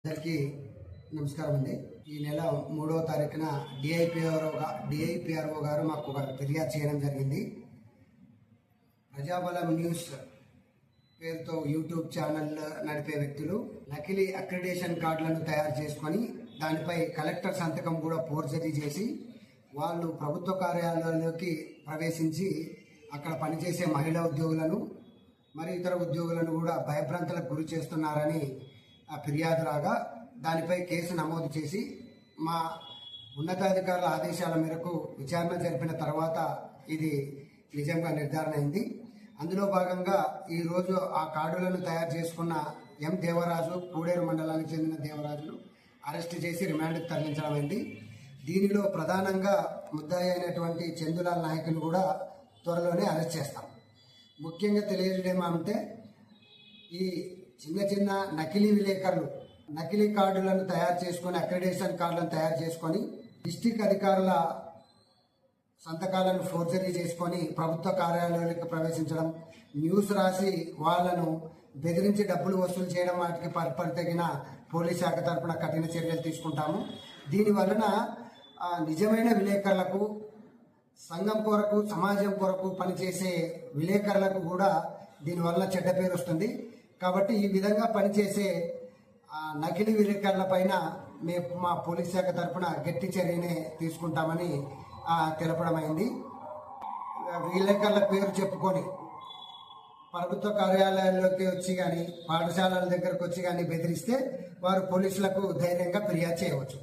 అందరికీ నమస్కారం అండి. ఈ నెల 3వ తారీఖున డిఐపిఆర్ఓ గారు మాకు ఒక ఫిర్యాదు చేయడం జరిగింది. ప్రజాబలం న్యూస్ పేరుతో యూట్యూబ్ ఛానల్ నడిపే వ్యక్తులు నకిలీ అక్రిడేషన్ కార్డులను తయారు చేసుకొని దానిపై కలెక్టర్ సంతకం కూడా ఫోర్జరీ చేసి వాళ్ళు ప్రభుత్వ కార్యాలయాల్లోకి ప్రవేశించి అక్కడ పనిచేసే మహిళా ఉద్యోగులను మరియు ఇతర ఉద్యోగులను కూడా భయభ్రాంతులకు గురి చేస్తున్నారని ఫిర్యాదు రాగా దానిపై కేసు నమోదు చేసి మా ఉన్నతాధికారుల ఆదేశాల మేరకు విచారణ జరిపిన తర్వాత ఇది నిజంగా నిర్ధారణ అయింది. అందులో భాగంగా ఈరోజు ఆ కార్డులను తయారు చేసుకున్న ఎం దేవరాజు, పూడేరు మండలానికి చెందిన దేవరాజును అరెస్ట్ చేసి రిమాండ్కి తరలించడం అయింది. దీనిలో ప్రధానంగా ముద్దాయి అయినటువంటి చందులాల్ నాయకుని కూడా త్వరలోనే అరెస్ట్ చేస్తాం. ముఖ్యంగా తెలియజేయమంటే ఈ చిన్న నకిలీ విలేకరులు నకిలీ కార్డులను తయారు చేసుకొని అక్రిడేషన్ కార్డులను తయారు చేసుకొని డిస్టిక్ అధికారుల సంతకాలను ఫోర్జరీ చేసుకొని ప్రభుత్వ కార్యాలయాలకు ప్రవేశించడం, న్యూస్ రాసి వాళ్లను బెదిరించి డబ్బులు వసూలు చేయడం వాటికి పరితగిన పోలీస్ శాఖ తరఫున కఠిన చర్యలు తీసుకుంటాము. దీనివలన నిజమైన విలేకరులకు, సంఘం కొరకు, సమాజం కొరకు పనిచేసే విలేకరులకు కూడా దీనివల్ల చెడ్డ పేరు వస్తుంది. కాబట్టి ఈ విధంగా పనిచేసే నకిలీ విలేకరుల పైన మా పోలీస్ శాఖ తరఫున గట్టి చర్యనే తీసుకుంటామని తెలపడమైంది. విలేకరుల పేరు చెప్పుకొని ప్రభుత్వ కార్యాలయాల్లోకి వచ్చి కానీ పాఠశాలల దగ్గరకు వచ్చి కానీ బెదిరిస్తే వారు పోలీసులకు ధైర్యంగా ఫిర్యాదు చేయవచ్చు.